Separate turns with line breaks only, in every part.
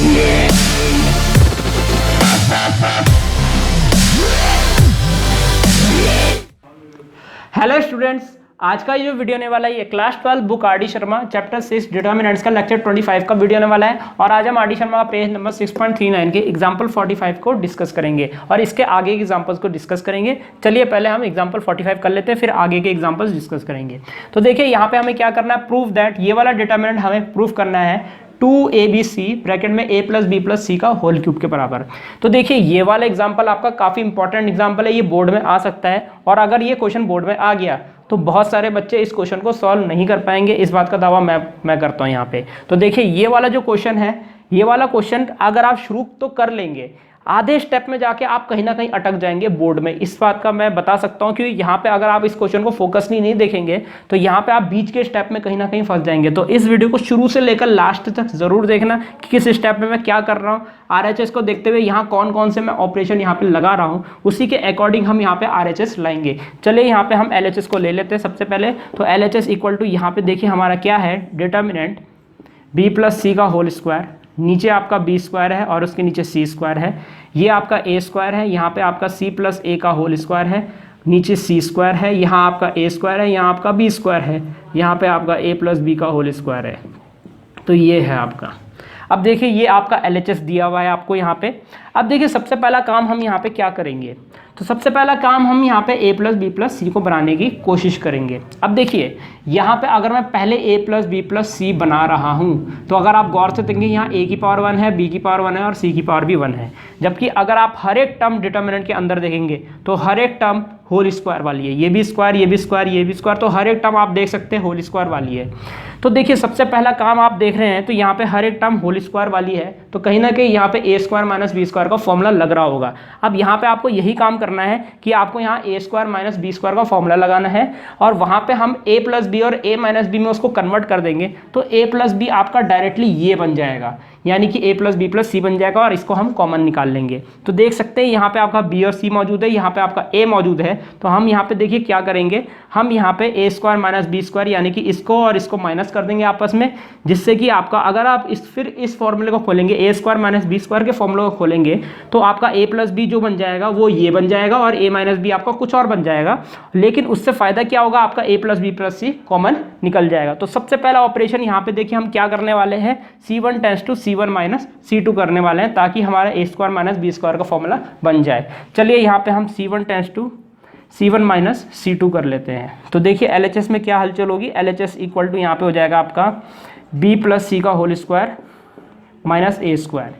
Hello students, आज का ये जो वीडियो होने वाला है ये class 12 book R D Sharma chapter 6 determinants का लेक्चर 25 का वीडियो होने वाला है। और आज हम आर डी शर्मा का पेज नंबर 6.39 के एग्जाम्पल 45 को डिस्कस करेंगे और इसके आगे के एग्जाम्पल्स को डिस्कस करेंगे। चलिए पहले हम एग्जाम्पल 45 कर लेते हैं, फिर आगे के एग्जाम्पल्स डिस्कस करेंगे। तो देखिए यहाँ पे हमें क्या करना है, प्रूफ दैट, ये वाला डिटर्मिनेंट हमें प्रूफ करना है 2abc ब्रैकेट में a plus B plus C का होल क्यूब के बराबर। तो देखिए ये वाला एग्जाम्पल आपका काफ़ी इंपॉर्टेंट एग्जाम्पल है, ये बोर्ड में आ सकता है। और अगर ये क्वेश्चन बोर्ड में आ गया तो बहुत सारे बच्चे इस क्वेश्चन को सॉल्व नहीं कर पाएंगे, इस बात का दावा मैं करता हूँ यहाँ पे। तो देखिए ये वाला जो क्वेश्चन है, ये वाला क्वेश्चन अगर आप शुरू तो कर लेंगे, आधे स्टेप में जाके आप कहीं ना कहीं अटक जाएंगे बोर्ड में, इस बात का मैं बता सकता हूं। क्योंकि यहाँ पे अगर आप इस क्वेश्चन को फोकसली नहीं देखेंगे तो यहाँ पे आप बीच के स्टेप में कहीं ना कहीं फंस जाएंगे। तो इस वीडियो को शुरू से लेकर लास्ट तक जरूर देखना कि किस स्टेप में मैं क्या कर रहा हूँ। आरएचएस को देखते हुए यहाँ कौन कौन से मैं ऑपरेशन यहाँ पे लगा रहा हूँ, उसी के अकॉर्डिंग हम यहाँ पे आरएचएस लाएंगे। चलिए यहाँ पे हम एलएचएस को ले लेते हैं सबसे पहले। तो एलएचएस इक्वल टू यहाँ पे देखिए हमारा क्या है, डिटर्मिनेंट बी प्लस सी का होल स्क्वायर, नीचे आपका बी स्क्वायर है और उसके नीचे सी स्क्वायर है, ये आपका ए स्क्वायर है, यहाँ पे आपका सी प्लस ए का होल स्क्वायर है, नीचे सी स्क्वायर है, यहाँ आपका ए स्क्वायर है, यहाँ आपका बी स्क्वायर है, यहाँ पे आपका ए प्लस बी का होल स्क्वायर है। तो ये है आपका। अब देखिए ये आपका एलएचएस दिया हुआ है आपको यहाँ पे। अब देखिए सबसे पहला काम हम यहाँ पे क्या करेंगे, तो सबसे पहला काम हम यहाँ पे a plus B plus C को बनाने की कोशिश करेंगे। अब देखिए यहाँ पे अगर मैं पहले a प्लस बी प्लस सी बना रहा हूँ तो अगर आप गौर से देखेंगे यहाँ a की पावर 1 है, b की पावर 1 है और c की पावर भी 1 है। जबकि अगर आप हर एक टर्म डिटर्मिनेंट के अंदर देखेंगे तो हर एक टर्म होल स्क्वायर वाली है, ये भी स्क्वायर, ये भी स्क्वायर, ये भी स्क्वायर, तो हर एक टर्म आप देख सकते हैं होल स्क्वायर वाली है। तो देखिए सबसे पहला काम आप देख रहे हैं तो यहाँ पे हर एक टर्म होल स्क्वायर वाली है, तो कहीं ना कहीं यहाँ पे ए स्क्वायर माइनस बी स्क्वायर का फॉर्मूला लग रहा होगा। अब यहाँ पे आपको यही काम करना है कि आपको यहाँ ए स्क्वायर माइनस बी स्क्वायर का फॉर्मूला लगाना है और वहाँ पे हम ए प्लस बी और ए माइनस बी में उसको कन्वर्ट कर देंगे तो ए प्लस बी आपका डायरेक्टली ये बन जाएगा, यानी कि a प्लस बी प्लस सी बन जाएगा और इसको हम कॉमन निकाल लेंगे। तो देख सकते हैं यहाँ पे आपका b और c मौजूद है, यहाँ पे आपका a मौजूद है। तो हम यहाँ पे देखिए क्या करेंगे, हम यहाँ पे a square minus B square यानी कि इसको और इसको माइनस कर देंगे आपस में, जिससे कि आपका अगर आप फिर इस फॉर्मूले को खोलेंगे, a square minus B square के फॉर्मूले को खोलेंगे तो आपका a प्लस बी जो बन जाएगा वो ये बन जाएगा और a माइनस बी आपका कुछ और बन जाएगा। लेकिन उससे फायदा क्या होगा, आपका a plus B plus C common निकल जाएगा। तो सबसे पहला ऑपरेशन यहाँ पे देखिए हम क्या करने वाले हैं, c1 tends to c1 minus c2 करने वाले हैं ताकि हमारा a square minus B square का फॉर्मूला बन जाए। चलिए यहाँ पे हम c1 tends to c1 minus c2 कर लेते हैं। तो देखिए LHS में क्या हलचल होगी, LHS इक्वल टू यहाँ पे हो जाएगा आपका b प्लस सी का whole square minus A square,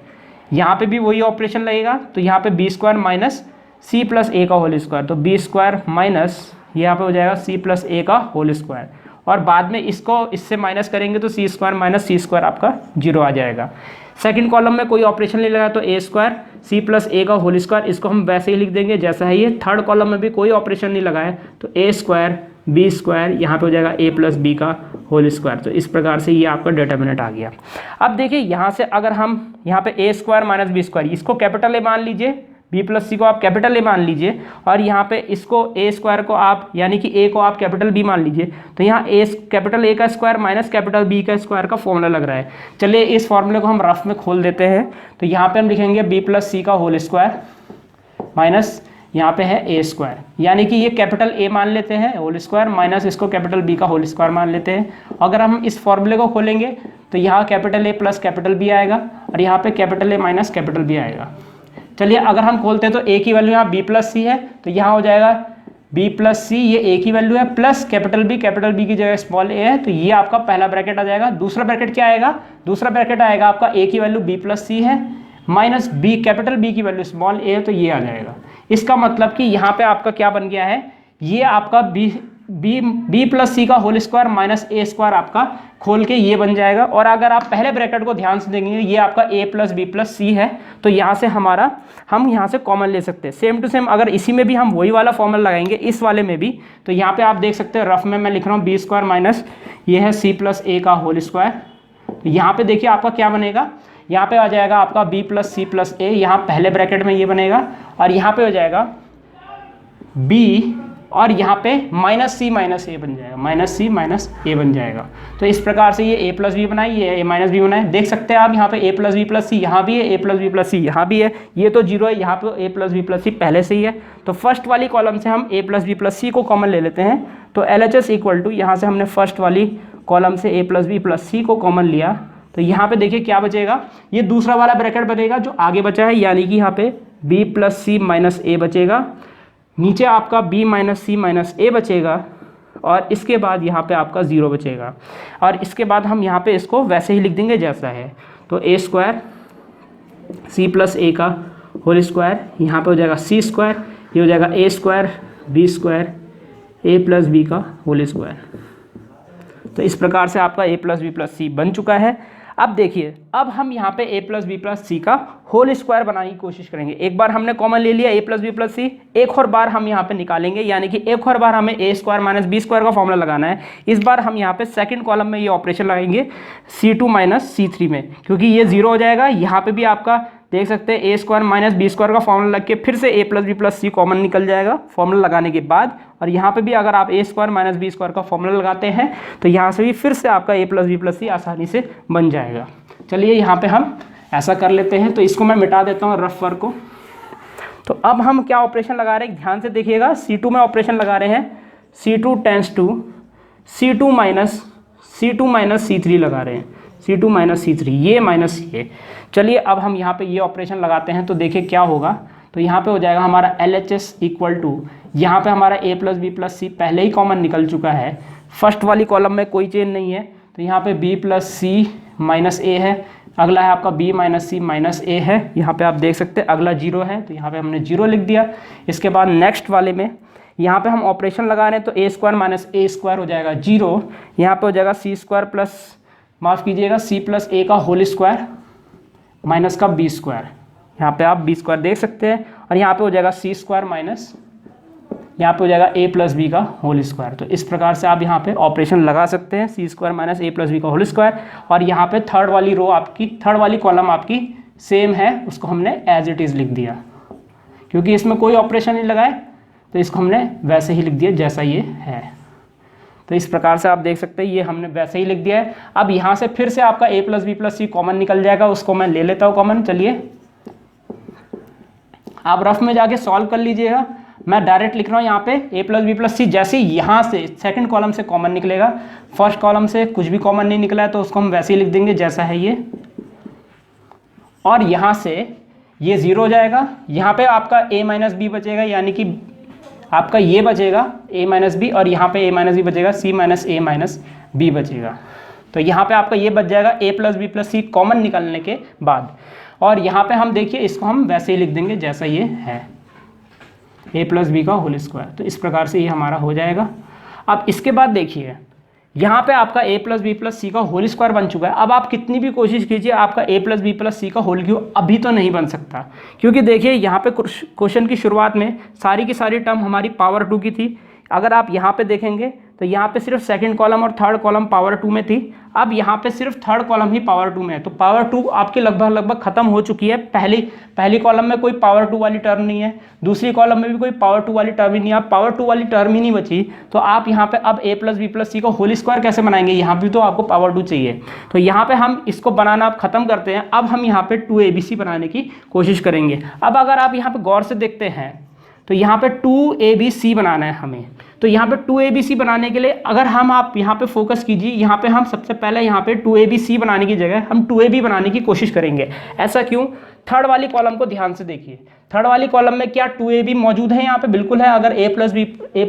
यहाँ पे भी वही ऑपरेशन लगेगा। तो यहाँ पे B square minus C plus A का होल स्क्वायर, तो बी स्क्वायर माइनस यहाँ पे हो जाएगा सी प्लस ए का होल स्क्वायर और बाद में इसको इससे माइनस करेंगे तो सी स्क्वायर माइनस सी स्क्वायर आपका 0 आ जाएगा। सेकंड कॉलम में कोई ऑपरेशन नहीं लगा तो ए स्क्वायर सी प्लस ए का होल स्क्वायर, इसको हम वैसे ही लिख देंगे जैसा है ये। थर्ड कॉलम में भी कोई ऑपरेशन नहीं लगा है तो ए स्क्वायर बी स्क्वायर यहाँ पे हो जाएगा ए प्लस बी का होल स्क्वायर। तो इस प्रकार से ये आपका डिटर्मिनेंट आ गया। अब देखिए यहाँ से अगर हम यहाँ पे ए स्क्वायर माइनस बी स्क्वायर, इसको कैपिटल ए मान लीजिए, बी प्लस सी को आप कैपिटल ए मान लीजिए और यहाँ पे इसको ए स्क्वायर को आप यानी कि ए को आप कैपिटल बी मान लीजिए। तो यहाँ ए कैपिटल ए का स्क्वायर माइनस कैपिटल बी का स्क्वायर का फॉर्मूला लग रहा है। चलिए इस फॉर्मूले को हम रफ में खोल देते हैं। तो यहाँ पे हम लिखेंगे बी प्लस सी का होल स्क्वायर माइनस यहाँ पे है ए स्क्वायर, यानी कि ये कैपिटल ए मान लेते हैं होल स्क्वायर माइनस इसको कैपिटल बी का होल स्क्वायर मान लेते हैं। अगर हम इस फॉर्मूले को खोलेंगे तो यहाँ capital A plus capital B आएगा और यहाँ पे capital A minus capital B आएगा। चलिए अगर हम खोलते हैं तो ए की वैल्यू यहाँ बी प्लस सी है तो यहाँ हो जाएगा बी प्लस सी, ये ए की वैल्यू है, प्लस कैपिटल बी की जगह स्मॉल ए है तो ये आपका पहला ब्रैकेट आ जाएगा। दूसरा ब्रैकेट क्या आएगा, दूसरा ब्रैकेट आएगा आपका ए की वैल्यू बी प्लस सी है माइनस बी कैपिटल बी की वैल्यू स्मॉल ए है तो ये आ जाएगा। इसका मतलब कि यहाँ पे आपका क्या बन गया है, ये आपका बी प्लस सी का whole square minus A square आपका खोल के ये बन जाएगा। और अगर आप पहले ब्रैकेट को ध्यान से देखेंगे ये आपका a प्लस बी प्लस सी है तो यहाँ से हमारा हम यहाँ से कॉमन ले सकते हैं। सेम टू सेम अगर इसी में भी हम वही वाला फॉर्मूला लगाएंगे इस वाले में भी, तो यहाँ पे आप देख सकते हैं रफ में मैं लिख रहा हूँ बी स्क्वायर माइनस ये है सी प्लस ए का होल स्क्वायर। तो यहाँ पे देखिए आपका क्या बनेगा, यहाँ पे आ जाएगा आपका b प्लस सी प्लस ए, यहाँ पहले ब्रैकेट में ये बनेगा और यहाँ पे हो जाएगा b और यहाँ पे माइनस सी माइनस ए बन जाएगा, माइनस सी माइनस ए बन जाएगा। तो इस प्रकार से ये ए प्लस बी बनाए, ये ए माइनस बी बनाए। देख सकते हैं आप यहाँ पे ए प्लस बी प्लस सी यहाँ भी है, ए प्लस बी प्लस सी यहाँ भी है, ये तो जीरो है, यहाँ पे ए प्लस बी प्लस सी पहले से ही है। तो फर्स्ट वाली कॉलम से हम A plus B plus C को कॉमन ले लेते हैं। तो L H S equal to, यहाँ से हमने फर्स्ट वाली कॉलम से A plus B plus C को कॉमन लिया, तो यहाँ पे देखिए क्या बचेगा, ये दूसरा वाला ब्रैकेट बनेगा जो आगे बचा है, यानी कि यहाँ पे बी प्लस सी माइनस ए बचेगा, नीचे आपका b माइनस सी माइनस ए बचेगा, और इसके बाद यहाँ पे आपका 0 बचेगा। और इसके बाद हम यहाँ पे इसको वैसे ही लिख देंगे जैसा है। तो ए स्क्वायर सी प्लस ए का होल स्क्वायर, यहाँ पे हो जाएगा सी स्क्वायर, ये हो जाएगा ए स्क्वायर बी स्क्वायर ए प्लस बी का होल स्क्वायर। तो इस प्रकार से आपका ए प्लस बी प्लस सी बन चुका है। अब देखिए, अब हम यहाँ पे ए प्लस बी प्लस सी का होल स्क्वायर बनाने की कोशिश करेंगे। एक बार हमने कॉमन ले लिया ए प्लस बी प्लस सी, एक और बार हम यहाँ पे निकालेंगे, यानी कि एक और बार हमें ए स्क्वायर माइनस बी स्क्वायर का फॉर्मूला लगाना है। इस बार हम यहाँ पे सेकंड कॉलम में ये ऑपरेशन लगाएंगे C2 माइनस C3 में, क्योंकि ये 0 हो जाएगा। यहाँ पे भी आपका देख सकते हैं ए स्क्वायर माइनस बी स्क्वायर का फॉर्मूला लग के फिर से A plus B plus C common निकल जाएगा फॉर्मूला लगाने के बाद। और यहाँ पे भी अगर आप ए स्क्वायर माइनस बी स्क्वायर का फॉर्मूला लगाते हैं तो यहाँ से भी फिर से आपका ए प्लस बी प्लस सी आसानी से बन जाएगा। चलिए यहाँ पे हम ऐसा कर लेते हैं, तो इसको मैं मिटा देता हूँ रफ वर्क को। तो अब हम क्या ऑपरेशन लगा रहे हैं, ध्यान से देखिएगा। C2 में ऑपरेशन लगा रहे हैं, C2 tends to C2 minus C3 लगा रहे हैं, C2 माइनस C3, ये माइनस ये। चलिए अब हम यहाँ पे ये ऑपरेशन लगाते हैं, तो देखिए क्या होगा। तो यहाँ पे हो जाएगा हमारा LHS इक्वल टू, यहाँ पे हमारा a प्लस बी प्लस सी पहले ही कॉमन निकल चुका है, फर्स्ट वाली कॉलम में कोई चेंज नहीं है, तो यहाँ पे b प्लस सी माइनस ए है, अगला है आपका b माइनस सी माइनस ए है, यहाँ पे आप देख सकते हैं अगला 0 है, तो यहाँ पे हमने 0 लिख दिया। इसके बाद नेक्स्ट वाले में यहाँ पे हम ऑपरेशन लगा रहे हैं, तो ए स्क्वायर माइनस ए स्क्वायर हो जाएगा 0, यहाँ पे हो जाएगा सी स्क्वायर प्लस, माफ़ कीजिएगा, सी प्लस ए का होल स्क्वायर माइनस का बी स्क्वायर, यहाँ पे आप बी स्क्वायर देख सकते हैं, और यहाँ पे हो जाएगा सी स्क्वायर माइनस, यहाँ पे हो जाएगा ए प्लस बी का होल स्क्वायर। तो इस प्रकार से आप यहाँ पे ऑपरेशन लगा सकते हैं, सी square minus A plus B का होल स्क्वायर। और यहाँ पे थर्ड वाली रो आपकी, थर्ड वाली कॉलम आपकी सेम है, उसको हमने एज इट इज़ लिख दिया, क्योंकि इसमें कोई ऑपरेशन नहीं लगाए, तो इसको हमने वैसे ही लिख दिया जैसा ये है। तो इस प्रकार से आप देख सकते हैं ये हमने वैसे ही लिख दिया है। अब यहाँ से फिर से आपका ए plus B plus C common निकल जाएगा, उसको मैं ले लेता हूँ कॉमन। चलिए आप रफ में जाके सॉल्व कर लीजिएगा, मैं डायरेक्ट लिख रहा हूँ यहाँ पे ए प्लस बी प्लस सी। जैसे यहाँ से सेकंड कॉलम से कॉमन निकलेगा, फर्स्ट कॉलम से कुछ भी कॉमन नहीं निकला है तो उसको हम वैसे ही लिख देंगे जैसा है ये, और यहाँ से ये 0 हो जाएगा, यहाँ पे आपका a माइनस बी बचेगा, यानी कि आपका ये बचेगा a माइनस बी, और यहाँ पे a माइनस बी बचेगा, c minus a minus B बचेगा। तो यहाँ पे आपका ये बच जाएगा a plus B plus C common निकलने के बाद। और यहाँ पे हम देखिए इसको हम वैसे ही लिख देंगे जैसा ये है, a प्लस बी का होल स्क्वायर। तो इस प्रकार से ये हमारा हो जाएगा। अब इसके बाद देखिए यहाँ पे आपका a plus B plus C का होल स्क्वायर बन चुका है। अब आप कितनी भी कोशिश कीजिए, आपका a plus B plus C का होल क्यूब अभी तो नहीं बन सकता, क्योंकि देखिए यहाँ पे क्वेश्चन की शुरुआत में सारी की सारी टर्म हमारी पावर 2 की थी। अगर आप यहाँ पे देखेंगे तो यहाँ पे सिर्फ सेकंड कॉलम और थर्ड कॉलम पावर 2 में थी, अब यहाँ पे सिर्फ थर्ड कॉलम ही पावर 2 में है। तो पावर 2 आपकी लगभग खत्म हो चुकी है। पहली कॉलम में कोई पावर 2 वाली टर्म नहीं है, दूसरी कॉलम में भी कोई पावर 2 वाली टर्म ही नहीं है। अब पावर 2 वाली टर्म ही नहीं बची, तो आप यहाँ पे अब a plus B plus C का होल स्क्वायर कैसे बनाएंगे, यहाँ भी तो आपको पावर 2 चाहिए। तो यहाँ पे हम इसको बनाना आप खत्म करते हैं। अब हम यहाँ पे 2abc बनाने की कोशिश करेंगे। अब अगर आप यहाँ पे गौर से देखते हैं तो यहाँ पे 2abc बनाना है हमें। तो यहाँ पे 2abc बनाने के लिए अगर आप यहाँ पे फोकस कीजिए, यहाँ पे हम सबसे पहले यहाँ पे 2abc बनाने की जगह हम 2ab बनाने की कोशिश करेंगे। ऐसा क्यों? थर्ड वाली कॉलम को ध्यान से देखिए, थर्ड वाली कॉलम में क्या 2ab मौजूद है? यहाँ पे बिल्कुल है। अगर a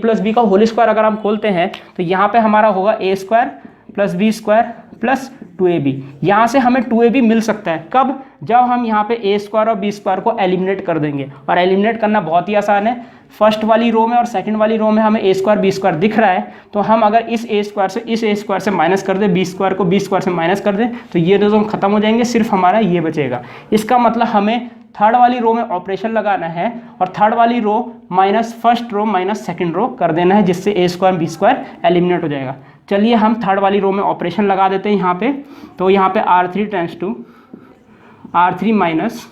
प्लस बी का होल स्क्वायर अगर हम खोलते हैं तो यहाँ पे हमारा होगा a square plus B square plus 2ab। यहाँ से हमें 2ab मिल सकता है कब? जब हम यहाँ पे a स्क्वायर और b स्क्वायर को एलिमिनेट कर देंगे। और एलिमिनेट करना बहुत ही आसान है। फर्स्ट वाली रो में और सेकंड वाली रो में हमें a स्क्वायर b स्क्वायर दिख रहा है, तो हम अगर इस a स्क्वायर से माइनस कर दें, b स्क्वायर को b स्क्वायर से माइनस कर दें, तो ये दोनों खत्म हो जाएंगे, सिर्फ हमारा ये बचेगा। इसका मतलब हमें थर्ड वाली रो में ऑपरेशन लगाना है और थर्ड वाली row minus first row minus second row कर देना है, जिससे a square b square eliminate हो जाएगा। चलिए हम थर्ड वाली रो में ऑपरेशन लगा देते हैं यहाँ पे। तो यहाँ पे r3 tense to r3 minus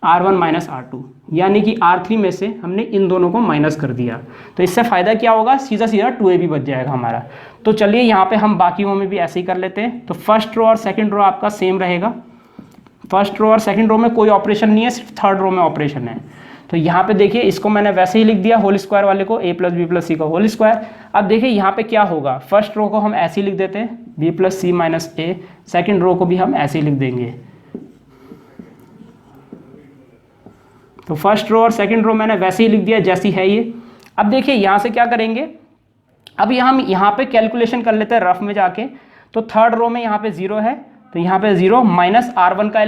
R1 minus R2, यानी कि R3 में से हमने इन दोनों को माइनस कर दिया। तो इससे फ़ायदा क्या होगा, सीधा सीधा 2AB बच जाएगा हमारा। तो चलिए यहाँ पे हम बाकियों में भी ऐसे ही कर लेते हैं। तो फर्स्ट रो और सेकंड रो आपका सेम रहेगा। फर्स्ट रो और सेकंड रो में कोई ऑपरेशन नहीं है, सिर्फ थर्ड रो में ऑपरेशन है। तो यहाँ पे देखिए इसको मैंने वैसे ही लिख दिया होल स्क्वायर वाले को, a plus B plus C का होल स्क्वायर। अब देखिए यहाँ पे क्या होगा, फर्स्ट रो को हम ऐसे ही लिख देते हैं b प्लस सी माइनस ए, सेकेंड रो को भी हम ऐसे ही लिख देंगे। तो फर्स्ट रो और सेकंड रो मैंने वैसे ही लिख दिया जैसी है ये। अब देखिए यहाँ से क्या करेंगे, अब हम यहाँ पे कैलकुलेशन कर लेते हैं रफ में जाके। तो थर्ड रो में यहाँ पे 0 है, तो यहाँ पे 0 माइनस R1 का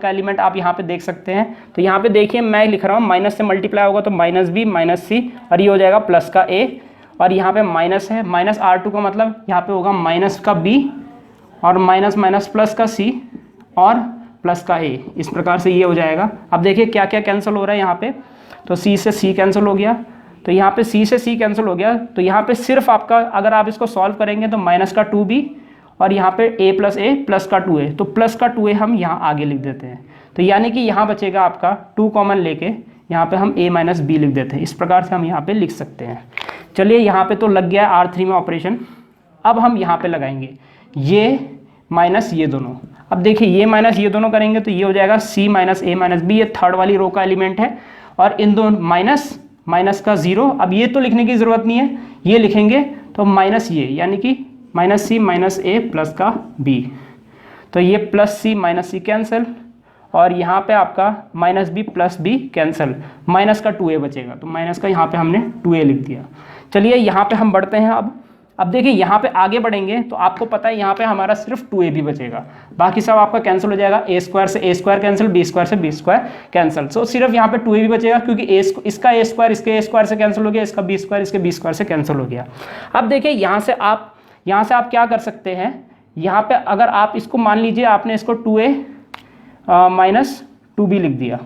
एलिमेंट आप यहाँ पे देख सकते हैं। तो यहाँ पे देखिए मैं लिख रहा हूँ माइनस से मल्टीप्लाई होगा तो माइनस बी माइनस सी, और ये हो जाएगा प्लस का a, और यहाँ पे माइनस है, माइनस R2 का मतलब यहाँ पे होगा माइनस का b, और माइनस माइनस प्लस का c, और प्लस का a। इस प्रकार से ये हो जाएगा। अब देखिए क्या क्या कैंसिल हो रहा है यहाँ पे, तो c से c कैंसिल हो गया, तो यहाँ पे c से c कैंसिल हो गया। तो यहाँ पे सिर्फ आपका अगर आप इसको सॉल्व करेंगे तो माइनस का 2b, और यहाँ पे a प्लस का 2a, तो प्लस का 2a हम यहाँ आगे लिख देते हैं। तो यानी कि यहाँ बचेगा आपका 2 कॉमन लेके यहाँ पे हम a माइनस बी लिख देते हैं। इस प्रकार से हम यहाँ पे लिख सकते हैं। चलिए यहाँ पे तो लग गया R3 में ऑपरेशन। अब हम यहाँ पे लगाएंगे ये माइनस ये दोनों। अब देखिए ये माइनस ये दोनों करेंगे तो ये हो जाएगा c minus a minus B, ये थर्ड वाली रो का एलिमेंट है, और इन दोनों माइनस का 0। अब ये तो लिखने की ज़रूरत नहीं है, ये लिखेंगे तो माइनस ये, यानी कि minus C minus A plus का बी। तो ये plus C minus C cancel, और यहाँ पे आपका minus B plus B cancel, minus का 2a बचेगा। तो माइनस का यहाँ पे हमने 2a लिख दिया। चलिए यहाँ पे हम बढ़ते हैं। अब देखिए यहाँ पे आगे बढ़ेंगे तो आपको पता है यहाँ पे हमारा सिर्फ 2ab बचेगा, बाकी सब आपका कैंसिल हो जाएगा। a स्क्वायर से a square cancel, b square से b स्क्वायर कैंसिल। सो सिर्फ यहाँ पे 2ab बचेगा, क्योंकि इसका a स्क्वायर इसके a स्क्वायर से कैंसिल हो गया, इसका b स्क्वायर इसके b स्क्वायर से कैंसिल हो गया। अब देखिए यहाँ से आप क्या कर सकते हैं, यहाँ पे अगर आप इसको मान लीजिए आपने इसको 2a माइनस 2b लिख दिया,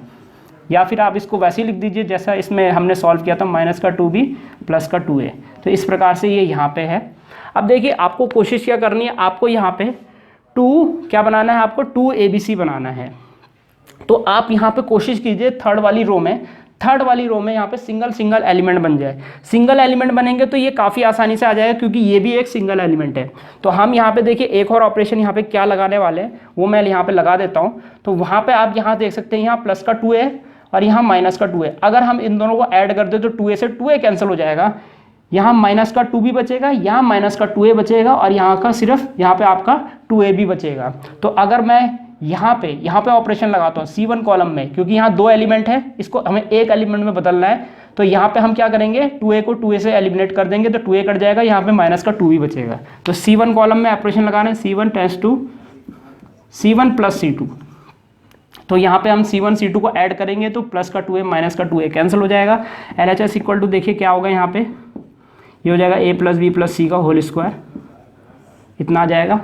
या फिर आप इसको वैसे ही लिख दीजिए जैसा इसमें हमने सॉल्व किया था, माइनस का 2b प्लस का 2a। तो इस प्रकार से ये यहाँ पे है। अब देखिए आपको कोशिश क्या करनी है, आपको यहाँ पे 2 क्या बनाना है, आपको 2abc बनाना है। तो आप यहाँ पे कोशिश कीजिए थर्ड वाली रो में यहाँ पे सिंगल एलिमेंट बन जाए। सिंगल एलिमेंट बनेंगे तो ये काफ़ी आसानी से आ जाएगा, क्योंकि ये भी एक सिंगल एलिमेंट है। तो हम यहाँ पे देखिए एक और ऑपरेशन यहाँ पे क्या लगाने वाले हैं वो मैं यहाँ पे लगा देता हूँ। तो वहाँ पे आप यहाँ देख सकते हैं, यहाँ प्लस का 2a और यहाँ माइनस का 2a। अगर हम इन दोनों को ऐड कर दे तो 2a से 2a कैंसिल हो जाएगा, यहाँ माइनस का 2b बचेगा, यहाँ माइनस का 2a बचेगा, और यहाँ का सिर्फ यहाँ पे आपका 2ab बचेगा। तो अगर मैं यहाँ पे ऑपरेशन लगाता हूँ C1 कॉलम में, क्योंकि यहाँ 2 एलिमेंट है, इसको हमें एक एलिमेंट में बदलना है। तो यहाँ पे हम क्या करेंगे, 2a को 2a से एलिमिनेट कर देंगे, तो 2a कट जाएगा, यहाँ पे माइनस का 2b बचेगा। तो C1 कॉलम में ऑपरेशन लगाना है, C1 tense to C1 plus C2। तो यहाँ पे हम C1 C2 को ऐड करेंगे तो प्लस का 2a माइनस का 2a कैंसिल हो जाएगा। LHS इक्वल टू देखिए क्या होगा, यहाँ पे ये हो जाएगा a plus B plus C का होल स्क्वायर, इतना आ जाएगा।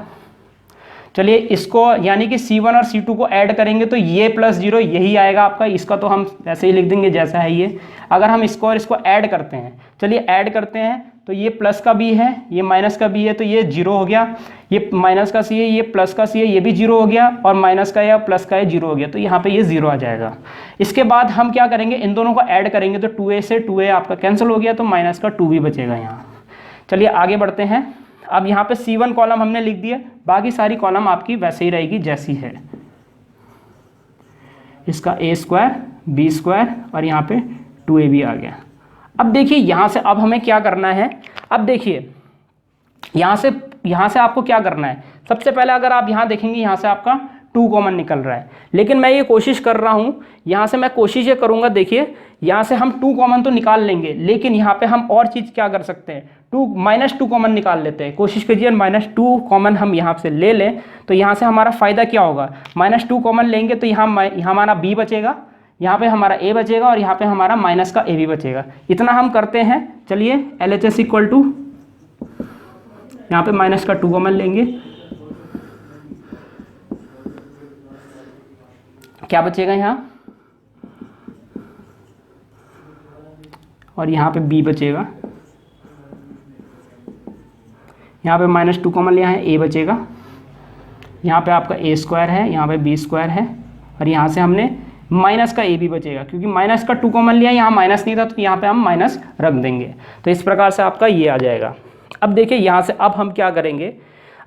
चलिए इसको यानी कि C1 और C2 को ऐड करेंगे तो ये प्लस 0 यही आएगा आपका, इसका तो हम ऐसे ही लिख देंगे जैसा है ये। अगर हम इसको और इसको ऐड करते हैं, चलिए ऐड करते हैं, तो ये प्लस का b है, ये माइनस का b है, तो ये 0 हो गया। ये माइनस का c है, ये प्लस का c है, ये भी 0 हो गया, और माइनस का या प्लस का है 0 हो गया, तो यहाँ पे ये 0 आ जाएगा। इसके बाद हम क्या करेंगे, इन दोनों को ऐड करेंगे तो 2a से 2a आपका कैंसिल हो गया, तो माइनस का 2b बचेगा यहाँ। चलिए आगे बढ़ते हैं। अब यहाँ पे C1 कॉलम हमने लिख दिया, बाकी सारी कॉलम आपकी वैसे ही रहेगी जैसी है। इसका a स्क्वायर b स्क्वायर और यहाँ पे 2ab आ गया। अब देखिए यहाँ से अब हमें क्या करना है, अब देखिए यहाँ से आपको क्या करना है। सबसे पहले अगर आप यहाँ देखेंगे, यहाँ से आपका 2 कॉमन निकल रहा है, लेकिन मैं ये कोशिश कर रहा हूँ, यहाँ से मैं कोशिश ये करूँगा, देखिए यहाँ से हम 2 कॉमन तो निकाल लेंगे, लेकिन यहाँ पे हम और चीज़ क्या कर सकते हैं, -2 कॉमन निकाल लेते हैं। कोशिश कीजिए -2 कॉमन हम यहाँ से ले लें, तो यहाँ से हमारा फ़ायदा क्या होगा, -2 कॉमन लेंगे तो यहाँ हमारा b बचेगा, यहाँ पे हमारा a बचेगा, और यहाँ पे हमारा माइनस का a भी बचेगा। इतना हम करते हैं। चलिए LHS इक्वल टू यहाँ पे माइनस का 2 कॉमन लेंगे, क्या बचेगा यहाँ, और यहाँ पे b बचेगा, यहाँ पे -2 कॉमन लिया है, a बचेगा, यहाँ पे आपका a स्क्वायर है, यहाँ पे b स्क्वायर है, और यहाँ से हमने माइनस का ए बी बचेगा, क्योंकि माइनस का 2 कॉमन लिया, यहाँ माइनस नहीं था तो यहाँ पे हम माइनस रख देंगे। तो इस प्रकार से आपका ये आ जाएगा। अब देखिए यहाँ से अब हम क्या करेंगे,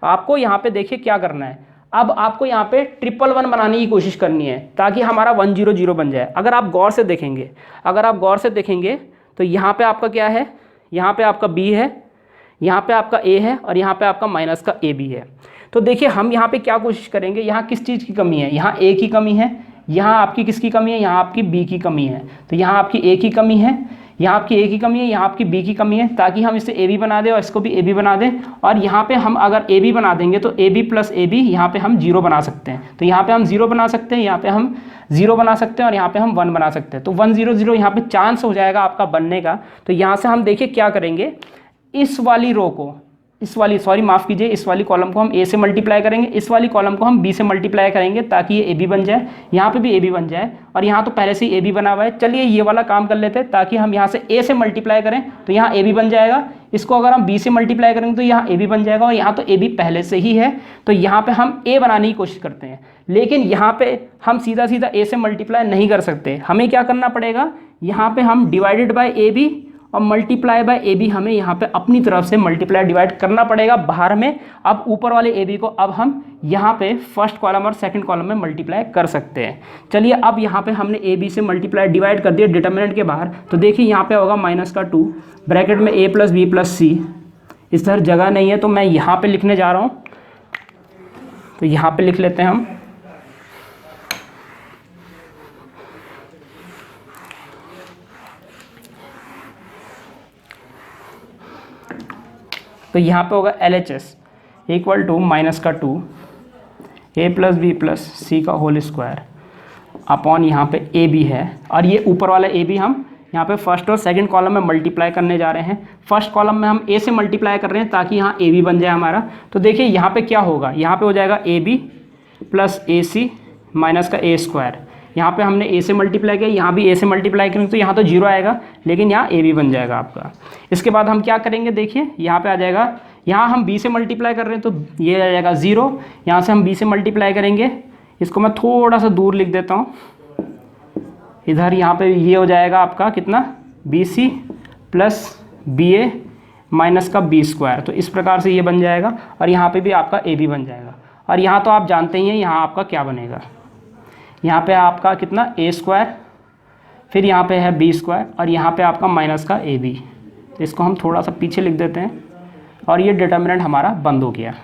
आपको यहाँ पे देखिए क्या करना है, अब आपको यहाँ पे 111 बनाने की कोशिश करनी है ताकि हमारा 100 बन जाए। अगर आप गौर से देखेंगे तो यहाँ पे आपका क्या है, यहाँ पे आपका b है, यहाँ पे आपका a है और यहाँ पे आपका माइनस का a भी है। तो देखिए हम यहाँ पे क्या कोशिश करेंगे, यहाँ किस चीज़ की कमी है, यहाँ a की कमी है, यहाँ आपकी किसकी कमी है, यहाँ आपकी b की कमी है। तो यहाँ आपकी a की कमी है, यहाँ आपकी a की कमी है, यहाँ आपकी b की कमी है, ताकि हम इसे ab बना दें और इसको भी ab बना दें। और यहाँ पे हम अगर ab बना देंगे तो ab प्लस ab यहाँ पे हम 0 बना सकते हैं। तो यहाँ पे हम 0 बना सकते हैं, यहाँ पे हम 0 बना सकते हैं और यहाँ पे हम 1 बना सकते हैं। तो 1 0 0 यहाँ पे चांस हो जाएगा आपका बनने का। तो यहाँ से हम देखिए क्या करेंगे, इस वाली रो को, इस वाली कॉलम को हम a से मल्टीप्लाई करेंगे, इस वाली कॉलम को हम b से मल्टीप्लाई करेंगे ताकि ये ab बन जाए, यहाँ पे भी ab बन जाए और यहाँ तो पहले से ही ab बना हुआ है। चलिए ये वाला काम कर लेते हैं, ताकि हम यहाँ से a से मल्टीप्लाई करें तो यहाँ ab बन जाएगा, इसको अगर हम b से मल्टीप्लाई करेंगे तो यहाँ ab बन जाएगा और यहाँ तो ab पहले से ही है। तो यहाँ पे हम a बनाने की कोशिश करते हैं, लेकिन यहाँ पे हम सीधा सीधा a से मल्टीप्लाई नहीं कर सकते। हमें क्या करना पड़ेगा, यहाँ पे हम डिवाइडेड बाय ab और मल्टीप्लाई बाय ए बी हमें यहाँ पे अपनी तरफ से मल्टीप्लाई डिवाइड करना पड़ेगा बाहर में। अब ऊपर वाले ए बी को अब हम यहाँ पे फर्स्ट कॉलम और सेकंड कॉलम में मल्टीप्लाई कर सकते हैं। चलिए अब यहाँ पे हमने ए बी से मल्टीप्लाई डिवाइड कर दिया डिटर्मिनेंट के बाहर। तो देखिए यहाँ पे होगा माइनस का 2 ब्रैकेट में a प्लस बी प्लस सी। इस तरह जगह नहीं है तो मैं यहाँ पर लिखने जा रहा हूँ, तो यहाँ पर लिख लेते हैं हम। तो यहाँ पे होगा LHS इक्वल टू माइनस का 2 a plus B plus C का होल स्क्वायर अपॉन यहाँ पे ए बी है। और ये ऊपर वाला ए बी हम यहाँ पे फर्स्ट और सेकंड कॉलम में मल्टीप्लाई करने जा रहे हैं। फर्स्ट कॉलम में हम a से मल्टीप्लाई कर रहे हैं ताकि यहाँ ए बी बन जाए हमारा। तो देखिए यहाँ पे क्या होगा, यहाँ पे हो जाएगा A B plus A C minus का a स्क्वायर। यहाँ पे हमने a से मल्टीप्लाई किया, यहाँ भी a से मल्टीप्लाई करेंगे तो यहाँ तो 0 आएगा, लेकिन यहाँ a भी बन जाएगा आपका। इसके बाद हम क्या करेंगे, देखिए यहाँ पे आ जाएगा, यहाँ हम b से मल्टीप्लाई कर रहे हैं तो ये आ जाएगा 0। यहाँ से हम b से मल्टीप्लाई करेंगे, इसको मैं थोड़ा सा दूर लिख देता हूँ इधर। यहाँ पे ये हो जाएगा आपका कितना, bc प्लस ba माइनस का b स्क्वायर। तो इस प्रकार से ये बन जाएगा और यहाँ पे भी आपका a भी बन जाएगा। और यहाँ तो आप जानते ही हैं यहाँ आपका क्या बनेगा, यहाँ पे आपका कितना a स्क्वायर, फिर यहाँ पे है b स्क्वायर और यहाँ पे आपका माइनस का a b। तो इसको हम थोड़ा सा पीछे लिख देते हैं और ये डिटर्मिनेंट हमारा बंद हो गया।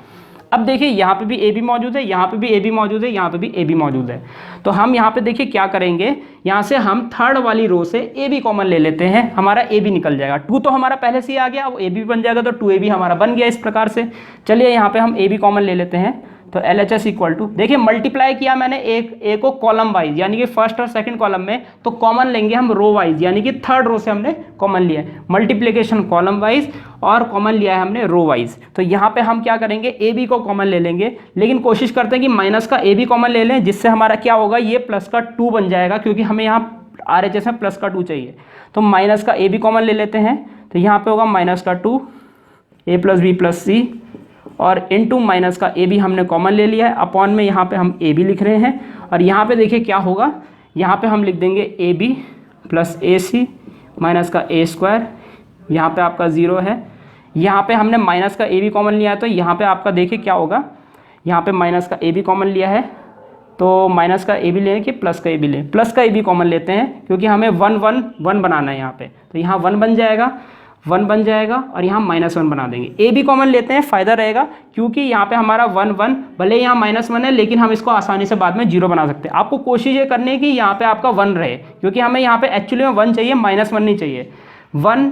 अब देखिए यहाँ पे भी a b मौजूद है, यहाँ पे भी a b मौजूद है, यहाँ पे भी a b मौजूद है। तो हम यहाँ पे देखिए क्या करेंगे, यहाँ से हम थर्ड वाली रो से a b कॉमन ले लेते हैं, हमारा a b निकल जाएगा। 2 तो हमारा पहले से ही आ गया, अब a b बन जाएगा तो 2ab हमारा बन गया इस प्रकार से। चलिए यहाँ पे हम a b कॉमन ले लेते हैं। तो LHS इक्वल टू, देखिए मल्टीप्लाई किया मैंने ए को कॉलम वाइज यानी कि फर्स्ट और सेकंड कॉलम में, तो कॉमन लेंगे हम रो वाइज यानी कि थर्ड रो से हमने कॉमन लिया है। मल्टीप्लिकेशन कॉलम वाइज और कॉमन लिया है हमने रो वाइज। तो यहाँ पे हम क्या करेंगे, ए बी को कॉमन ले लेंगे, लेकिन कोशिश करते हैं कि माइनस का ए बी कॉमन ले लें, जिससे हमारा क्या होगा, ये प्लस का 2 बन जाएगा, क्योंकि हमें यहाँ RHS में प्लस का 2 चाहिए। तो माइनस का ए बी कॉमन ले लेते हैं, तो यहाँ पे होगा माइनस का 2 a प्लस बी प्लस सी और इनटू माइनस का ए बी हमने कॉमन ले लिया है, अपॉन में यहाँ पे हम ए बी लिख रहे हैं। और यहाँ पे देखिए क्या होगा, यहाँ पे हम लिख देंगे A B plus A C minus का a स्क्वायर, यहाँ पे आपका 0 है। यहाँ पे हमने माइनस का ए बी कॉमन लिया है, तो यहाँ पे आपका देखिए क्या होगा, यहाँ पे माइनस का ए बी कॉमन लिया है, तो माइनस का ए बी लें कि प्लस का ए बी लें, प्लस का ए बी कॉमन लेते हैं क्योंकि हमें 1 1 1 बनाना है यहाँ पे। तो यहाँ 1 बन जाएगा और यहाँ -1 बना देंगे। ए बी कॉमन लेते हैं, फ़ायदा रहेगा क्योंकि यहाँ पे हमारा 1 1, भले यहाँ -1 है लेकिन हम इसको आसानी से बाद में 0 बना सकते हैं। आपको कोशिश ये करनी है कि यहाँ पे आपका 1 रहे, क्योंकि हमें यहाँ पे एक्चुअली में 1 चाहिए, -1 नहीं चाहिए। 1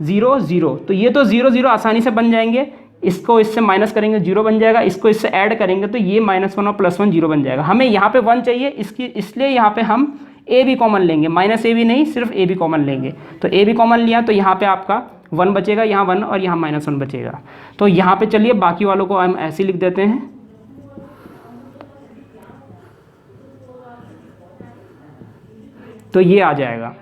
0 0, तो ये तो 0 0 आसानी से बन जाएंगे। इसको इससे माइनस करेंगे 0 बन जाएगा, इसको इससे ऐड करेंगे तो ये -1 और +1 0 बन जाएगा। हमें यहाँ पे 1 चाहिए, इसलिए यहाँ पे हम ए बी कॉमन लेंगे, माइनस ए बी नहीं, सिर्फ ए बी कॉमन लेंगे। तो ए बी कॉमन लिया तो यहाँ पे आपका 1 बचेगा, यहाँ 1 और यहाँ -1 बचेगा। तो यहाँ पे चलिए बाकी वालों को हम ऐसे लिख देते हैं। तो ये आ जाएगा।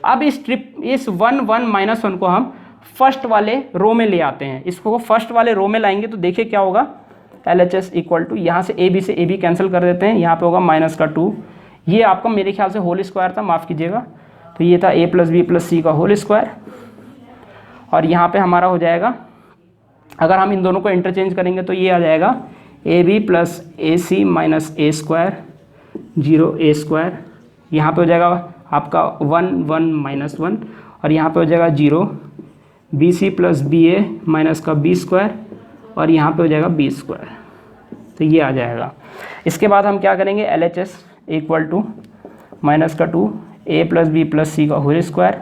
अब इस 1 1 -1 को हम फर्स्ट वाले रो में ले आते हैं। इसको फर्स्ट वाले रो में लाएंगे तो देखिए क्या होगा, LHS इक्वल टू, यहाँ से ए बी कैंसिल कर देते हैं, यहाँ पे होगा -2 ये आपका मेरे ख्याल से होल स्क्वायर था, माफ़ कीजिएगा। तो ये था a plus B plus C का होल स्क्वायर, और यहाँ पे हमारा हो जाएगा, अगर हम इन दोनों को इंटरचेंज करेंगे तो ये आ जाएगा A B plus A C minus A square 0 A square. यहाँ पे हो जाएगा आपका 1 1 माइनस 1, और यहाँ पे हो जाएगा 0 B C plus B A minus का बी स्क्वायर, और यहाँ पे हो जाएगा बी स्क्वायर। तो ये आ जाएगा। इसके बाद हम क्या करेंगे, L H S equal to minus का 2 A plus B plus C का होल स्क्वायर,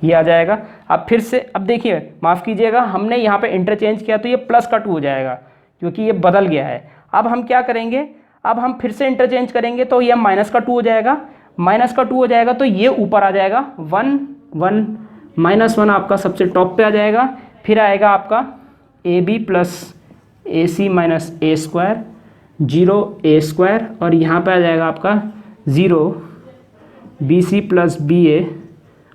ये आ जाएगा। अब फिर से, अब देखिए माफ़ कीजिएगा, हमने यहाँ पे इंटरचेंज किया तो ये प्लस का 2 हो जाएगा क्योंकि ये बदल गया है। अब हम क्या करेंगे, अब हम फिर से इंटरचेंज करेंगे तो ये माइनस का 2 हो जाएगा, माइनस का 2 हो जाएगा तो ये ऊपर आ जाएगा 1 1 माइनस 1 आपका सबसे टॉप पे आ जाएगा। फिर आएगा आपका A B plus A C minus A square 0 A square, और यहाँ पे आ जाएगा आपका 0 B C plus B A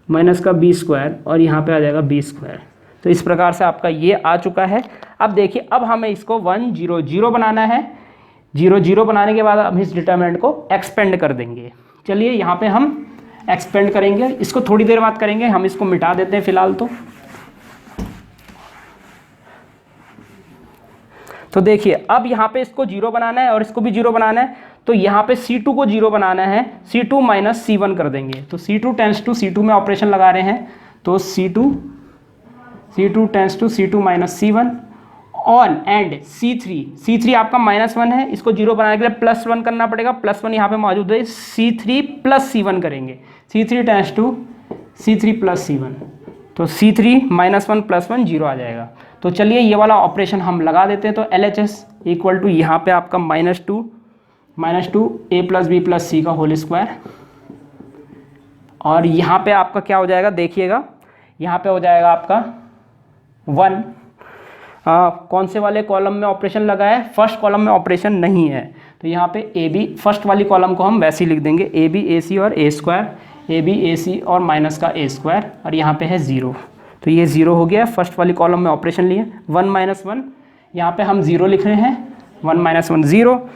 minus का बी स्क्वायर, और यहाँ पे आ जाएगा बी स्क्वायर। तो इस प्रकार से आपका ये आ चुका है। अब देखिए, अब हमें इसको 1 0 0 बनाना है। 0 0 बनाने के बाद हम इस डिटरमिनेंट को एक्सपेंड कर देंगे। चलिए यहाँ पे हम एक्सपेंड करेंगे, इसको थोड़ी देर बाद करेंगे, हम इसको मिटा देते हैं फिलहाल। तो देखिए, अब यहाँ पे इसको 0 बनाना है और इसको भी 0 बनाना है, तो यहाँ पे C2 को 0 बनाना है, C2 माइनस C1 कर देंगे। तो C2 टेंस टू C2 में ऑपरेशन लगा रहे हैं, तो C2 tends to C2 minus C1 on and C3 आपका -1 है, इसको 0 बनाने के लिए +1 करना पड़ेगा, +1 यहाँ पे मौजूद है, C3 प्लस C1 करेंगे, C3 tense to C3 plus C1, तो C3 -1 + 1 0 आ जाएगा। तो चलिए ये वाला ऑपरेशन हम लगा देते हैं। तो LHS इक्वल टू यहाँ पे आपका -2 A plus B plus C का होल स्क्वायर, और यहाँ पे आपका क्या हो जाएगा, देखिएगा यहाँ पे हो जाएगा आपका 1, कौन से वाले कॉलम में ऑपरेशन लगा है, फर्स्ट कॉलम में ऑपरेशन नहीं है, तो यहाँ पे ए बी, फर्स्ट वाली कॉलम को हम वैसे ही लिख देंगे, ए बी ए सी और ए स्क्वायर, ए बी ए सी और माइनस का ए स्क्वायर, और यहाँ पे है 0, तो ये 0 हो गया, फर्स्ट वाली कॉलम में ऑपरेशन लिए। 1 - 1 यहाँ पे हम 0 लिख रहे हैं, 1 - 1 0,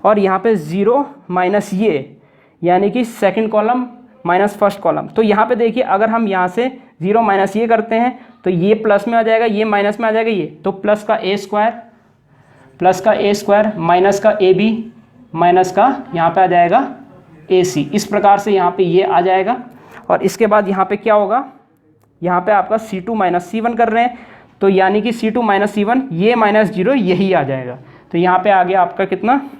और यहाँ पे 0 माइनस ये, यानी कि second column minus first column. तो यहाँ पे देखिए, अगर हम यहाँ से 0 माइनस ये करते हैं तो ये प्लस में आ जाएगा, ये माइनस में आ जाएगा, ये तो प्लस का ए स्क्वायर माइनस का ए बी माइनस का यहाँ पे आ जाएगा ए सी। इस प्रकार से यहाँ पे ये आ जाएगा, और इसके बाद यहाँ पे क्या होगा, यहाँ पे आपका C2 माइनस C1 कर रहे हैं, तो यानी कि C2 माइनस C1 ये -0 यही आ जाएगा। तो यहाँ पे आ गया आपका कितना,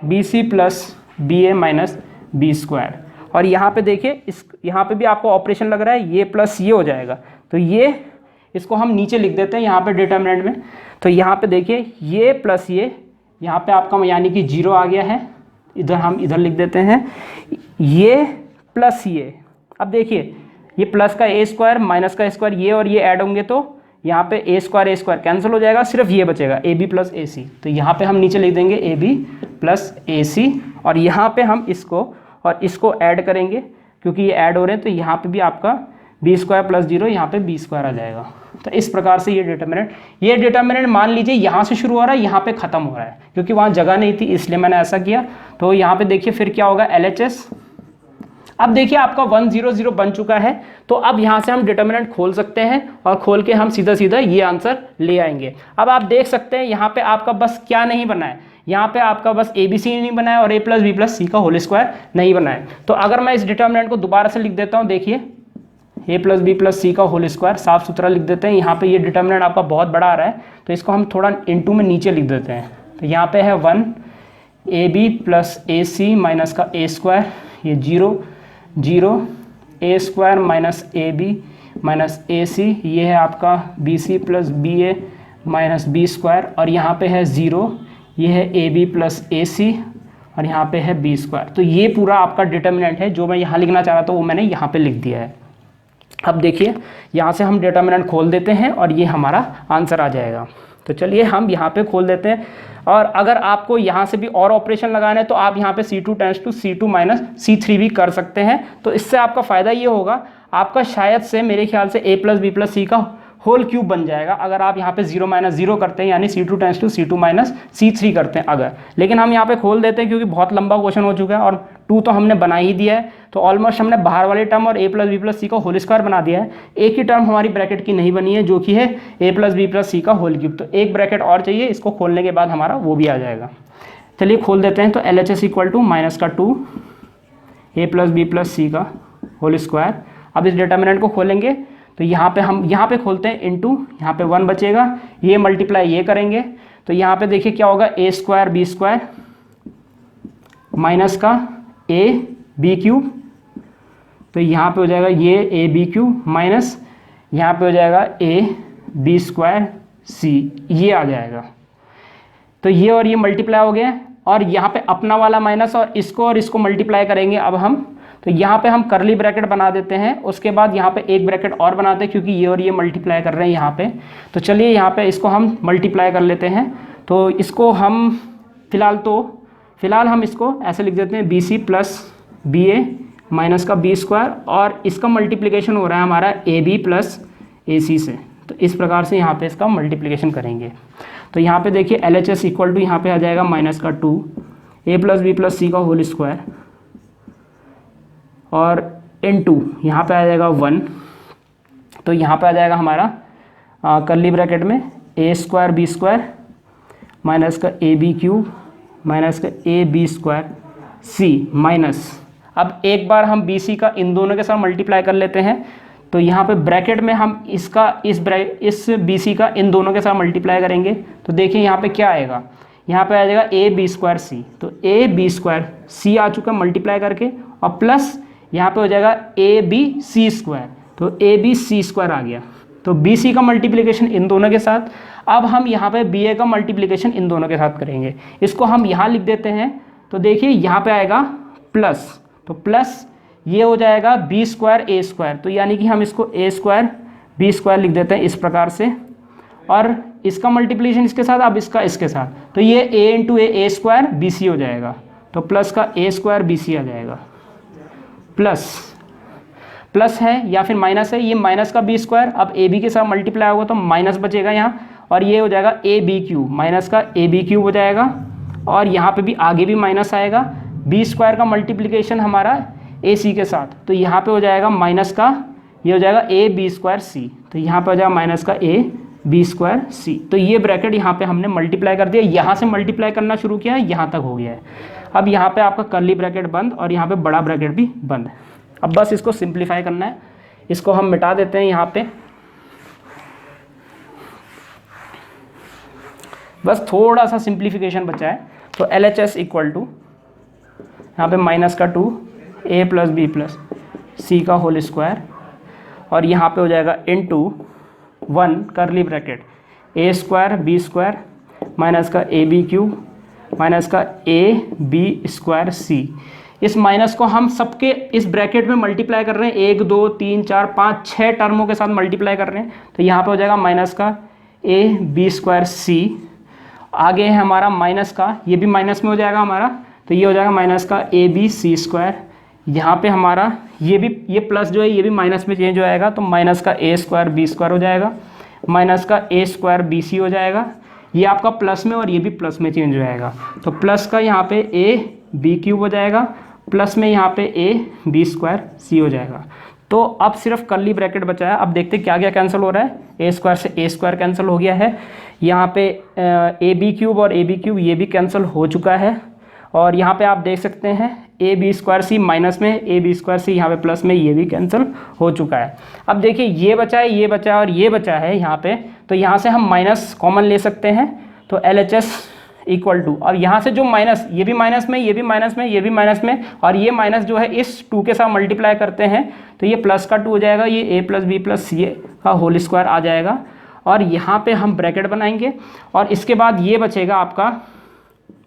BC प्लस BA माइनस बी स्क्वायर, और यहाँ पे देखिए यहाँ पे भी आपको ऑपरेशन लग रहा है, ये प्लस ये हो जाएगा, तो ये इसको हम नीचे लिख देते हैं यहाँ पे डिटरमिनेंट में। तो यहाँ पे देखिए ये प्लस ये, यहाँ पे आपका यानी कि 0 आ गया है, इधर हम इधर लिख देते हैं, ये प्लस ये। अब देखिए ये प्लस का ए स्क्वायर माइनस का स्क्वायर, ये और ये ऐड होंगे तो यहाँ पे ए स्क्वायर कैंसिल हो जाएगा, सिर्फ ये बचेगा ए बी प्लस ए सी। तो यहाँ पे हम नीचे लिख देंगे ए बी प्लस ए सी, और यहाँ पे हम इसको और इसको ऐड करेंगे, क्योंकि ये ऐड हो रहे हैं, तो यहाँ पे भी आपका बी स्क्वायर प्लस 0, यहाँ पे बी स्क्वायर आ जाएगा। तो इस प्रकार से ये डिटरमिनेंट मान लीजिए यहाँ से शुरू हो रहा है, यहाँ पे ख़त्म हो रहा है, क्योंकि वहाँ जगह नहीं थी इसलिए मैंने ऐसा किया। तो यहाँ पे देखिए फिर क्या होगा, LHS। अब देखिए आपका 1 0 0 बन चुका है, तो अब यहाँ से हम डिटरमिनेंट खोल सकते हैं, और खोल के हम सीधा ये आंसर ले आएंगे। अब आप देख सकते हैं यहाँ पे आपका बस क्या नहीं बना है, यहाँ पे आपका बस ABC नहीं बना है और A plus B plus C का होल स्क्वायर नहीं बना है। तो अगर मैं इस डिटरमिनेंट को दोबारा से लिख देता हूँ, देखिए A plus B plus C का होल स्क्वायर साफ सुथरा लिख देते हैं। यहाँ पे ये डिटरमिनेंट आपका बहुत बड़ा आ रहा है, तो इसको हम थोड़ा इनटू में नीचे लिख देते हैं। तो यहाँ पे है 1 AB प्लस AC माइनस का A स्क्वायर, ये 0 0 A square minus AB minus AC, ये है आपका BC plus BA minus B square, और यहाँ पे है 0, ये है AB प्लस AC, और यहाँ पे है B स्क्वायर। तो ये पूरा आपका डिटरमिनेंट है, जो मैं यहाँ लिखना चाह रहा था वो मैंने यहाँ पे लिख दिया है। अब देखिए यहाँ से हम डिटरमिनेंट खोल देते हैं और ये हमारा आंसर आ जाएगा। तो चलिए हम यहाँ पे खोल देते हैं, और अगर आपको यहाँ से भी और ऑपरेशन लगाना है तो आप यहाँ पे C2 tends to C2 minus C3 भी कर सकते हैं। तो इससे आपका फ़ायदा ये होगा, आपका शायद से मेरे ख्याल से A plus B plus C का होल क्यूब बन जाएगा अगर आप यहाँ पे 0 माइनस 0 करते हैं, यानी C2 tends to C2 minus C3 करते हैं अगर। लेकिन हम यहाँ पे खोल देते हैं क्योंकि बहुत लंबा क्वेश्चन हो चुका है और 2 तो हमने बना ही दिया है, तो ऑलमोस्ट हमने बाहर वाले टर्म और a plus B plus C का होल स्क्वायर बना दिया है। एक ही टर्म हमारी ब्रैकेट की नहीं बनी है जो कि है a plus B plus C का होल क्यूब, तो एक ब्रैकेट और चाहिए, इसको खोलने के बाद हमारा वो भी आ जाएगा। चलिए खोल देते हैं। तो LHS इक्वल टू माइनस का 2 a plus B plus C का होल स्क्वायर। अब इस डिटर्मिनेंट को खोलेंगे तो यहाँ पे हम यहाँ पे खोलते हैं इनटू, यहाँ पे 1 बचेगा, ये मल्टीप्लाई ये करेंगे तो यहाँ पे देखिए क्या होगा, a square B square minus का a बी क्यूब, तो यहाँ पे हो जाएगा ये a बी क्यूब माइनस यहाँ पे हो जाएगा a बी स्क्वायर c, ये आ जाएगा। तो ये और ये मल्टीप्लाई हो गया और यहाँ पे अपना वाला माइनस और इसको मल्टीप्लाई करेंगे अब हम। तो यहाँ पे हम करली ब्रैकेट बना देते हैं, उसके बाद यहाँ पे एक ब्रैकेट और बनाते हैं क्योंकि ये और ये मल्टीप्लाई कर रहे हैं यहाँ पे। तो चलिए यहाँ पे इसको हम मल्टीप्लाई कर लेते हैं। तो इसको हम फिलहाल हम इसको ऐसे लिख देते हैं BC प्लस BA माइनस का B स्क्वायर, और इसका मल्टीप्लिकेशन हो रहा है हमारा AB प्लस AC से। तो इस प्रकार से यहाँ पे इसका मल्टीप्लिकेशन करेंगे। तो यहाँ पे देखिए LHS इक्वल टू यहाँ पे आ जाएगा माइनस का 2 a plus B plus C का होल स्क्वायर और इनटू यहाँ पे आ जाएगा 1। तो यहाँ पे आ जाएगा हमारा कर्ली ब्रैकेट में a square B square minus का ए बी क्यूब माइनस का A B square C minus, अब एक बार हम BC का इन दोनों के साथ मल्टीप्लाई कर लेते हैं। तो यहाँ पे ब्रैकेट में हम इस BC का इन दोनों के साथ मल्टीप्लाई करेंगे तो देखिए यहाँ पे क्या आएगा, यहाँ पे आ जाएगा ए बी स्क्वायर सी। तो ए बी स्क्वायर सी आ चुका मल्टीप्लाई करके, और प्लस यहाँ पे हो जाएगा ए बी सी स्क्वायर, तो ए बी सी स्क्वायर आ गया। तो BC का मल्टीप्लिकेशन इन दोनों के साथ। अब हम यहाँ पे BA का मल्टीप्लिकेशन इन दोनों के साथ करेंगे, इसको हम यहाँ लिख देते हैं। तो देखिए यहाँ पे आएगा प्लस, तो प्लस ये हो जाएगा बी स्क्वायर ए स्क्वायर, तो यानी कि हम इसको ए स्क्वायर बी स्क्वायर लिख देते हैं इस प्रकार से, और इसका मल्टीप्लिकेशन इसके साथ, अब इसका इसके साथ, तो ये a into A square B C हो जाएगा। तो प्लस का a स्क्वायर बी सी आ जाएगा, प्लस है या फिर माइनस है, ये माइनस का बी स्क्वायर, अब ए बी के साथ मल्टीप्लाई होगा तो माइनस बचेगा यहाँ, और ये हो जाएगा ए बी क्यूब माइनस का ए बी क्यूब हो जाएगा, और यहाँ पे भी आगे भी माइनस आएगा। बी स्क्वायर का मल्टीप्लिकेशन हमारा ए सी के साथ, तो यहाँ पे हो जाएगा माइनस का, ये हो जाएगा ए बी स्क्वायर सी, तो यहाँ पे हो जाएगा माइनस का ए बी स्क्वायर सी। तो ये ब्रैकेट यहाँ पे हमने मल्टीप्लाई कर दिया, यहाँ से मल्टीप्लाई करना शुरू किया है, यहाँ तक हो गया है। अब यहाँ पे आपका कर्ली ब्रैकेट बंद और यहाँ पे बड़ा ब्रैकेट भी बंद। अब बस इसको सिंप्लीफाई करना है, इसको हम मिटा देते हैं यहाँ पे, बस थोड़ा सा सिंप्लीफिकेशन बचा है। तो LHS इक्वल टू यहाँ पे माइनस का 2 a plus B plus C का होल स्क्वायर, और यहाँ पे हो जाएगा into 1 curly bracket a square B square minus का ए बी क्यूब माइनस का ए बी स्क्वायर सी। इस माइनस को हम सबके इस ब्रैकेट में मल्टीप्लाई कर रहे हैं, 1 2 3 4 5 6 टर्मों के साथ मल्टीप्लाई कर रहे हैं। तो यहाँ पे हो जाएगा माइनस का ए बी स्क्वायर सी, आगे है हमारा माइनस का, ये भी माइनस में हो जाएगा हमारा, तो ये हो जाएगा माइनस का ए बी सी स्क्वायर। यहाँ पे हमारा ये प्लस जो है ये भी माइनस में चेंज हो जाएगा, तो माइनस का ए स्क्वायर बी स्क्वायर हो जाएगा माइनस का ए स्क्वायर बी सी हो जाएगा। ये आपका प्लस में और ये भी प्लस में चेंज हो जाएगा, तो प्लस का यहाँ पे ए बी क्यूब हो जाएगा, प्लस में यहाँ पे ए बी स्क्वायर सी हो जाएगा। तो अब सिर्फ कर्ली ब्रैकेट बचा है। अब देखते क्या क्या कैंसिल हो रहा है, ए स्क्वायर से ए स्क्वायर कैंसिल हो गया है, यहाँ पे ए बी क्यूब और ए बी क्यूब ये भी कैंसिल हो चुका है, और यहाँ पे आप देख सकते हैं A B square C minus में, ए बी स्क्वायर सी यहाँ पे प्लस में, ये भी कैंसिल हो चुका है। अब देखिए ये बचा है, ये बचा है और ये बचा है यहाँ पे, तो यहाँ से हम माइनस कॉमन ले सकते हैं। तो LHS इक्वल टू, और यहाँ से जो माइनस, ये भी माइनस में, ये भी माइनस में, ये भी माइनस में, और ये माइनस जो है इस 2 के साथ मल्टीप्लाई करते हैं तो ये प्लस का 2 हो जाएगा, ये ए प्लस बी प्लस सी का होल स्क्वायर आ जाएगा, और यहाँ पे हम ब्रैकेट बनाएंगे, और इसके बाद ये बचेगा आपका,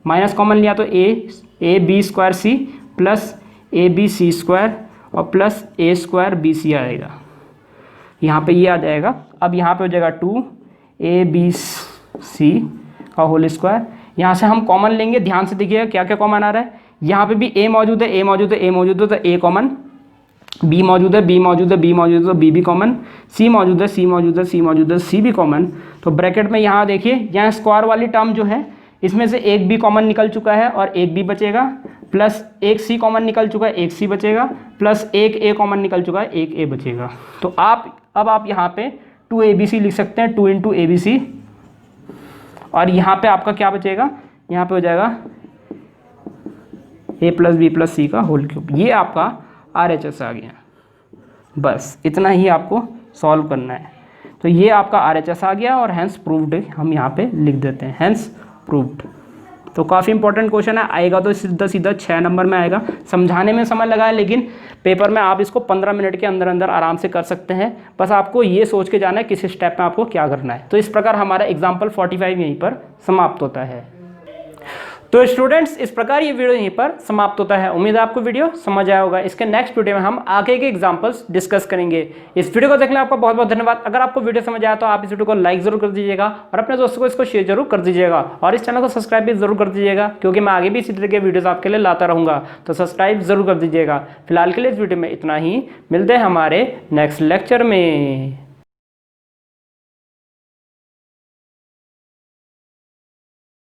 माइनस कॉमन लिया तो A B square C plus A B C square और plus A square B C आएगा, यहाँ पे ये आ जाएगा। अब यहाँ पे हो जाएगा 2 ए बी सी का होल स्क्वायर, यहाँ से हम कॉमन लेंगे, ध्यान से देखिएगा क्या क्या कॉमन आ रहा है, यहाँ पे भी ए मौजूद है, ए मौजूद है, ए मौजूद है, तो ए कॉमन, बी मौजूद है, बी मौजूद है, बी मौजूद है तो बी भी कॉमन, सी मौजूद है, सी मौजूद है, सी मौजूद है, सी भी कॉमन। तो ब्रैकेट में यहाँ देखिए, यहाँ स्क्वायर वाली टर्म जो है इसमें से एक बी कॉमन निकल चुका है और एक बी बचेगा, प्लस एक सी कॉमन निकल चुका है, एक सी बचेगा, प्लस एक ए कॉमन निकल चुका है, एक ए बचेगा। तो अब आप यहाँ पे 2abc लिख सकते हैं, 2 इंटू abc, और यहाँ पे आपका क्या बचेगा, यहाँ पे हो जाएगा a plus B plus C का होल क्यूब। ये आपका RHS आ गया। बस इतना ही आपको सॉल्व करना है। तो ये आपका RHS आ गया और हैंस प्रूव्ड हम यहाँ पे लिख देते हैं, हैंस प्रूव्ड। तो काफ़ी इंपॉर्टेंट क्वेश्चन है, आएगा तो सीधा सीधा 6 नंबर में आएगा। समझाने में समय लगा है, लेकिन पेपर में आप इसको 15 मिनट के अंदर अंदर आराम से कर सकते हैं। बस आपको ये सोच के जाना है किस स्टेप में आपको क्या करना है। तो इस प्रकार हमारा एग्जाम्पल 45 यहीं पर समाप्त होता है। तो स्टूडेंट्स, इस प्रकार ये वीडियो यहीं पर समाप्त होता है। उम्मीद है आपको वीडियो समझ आया होगा। इसके नेक्स्ट वीडियो में हम आगे के एग्जांपल्स डिस्कस करेंगे। इस वीडियो को देखने आपका बहुत बहुत धन्यवाद। अगर आपको वीडियो समझ आया तो आप इस वीडियो को लाइक जरूर कर दीजिएगा और अपने दोस्तों को इसको शेयर जरूर कर दीजिएगा, और इस चैनल को सब्सक्राइब भी जरूर कर दीजिएगा, क्योंकि मैं आगे भी इसी तरह के वीडियोज़ आपके लिए लाता रहूँगा। तो सब्सक्राइब जरूर कर दीजिएगा। फिलहाल के लिए इस वीडियो में इतना ही, मिलते हैं हमारे नेक्स्ट लेक्चर में।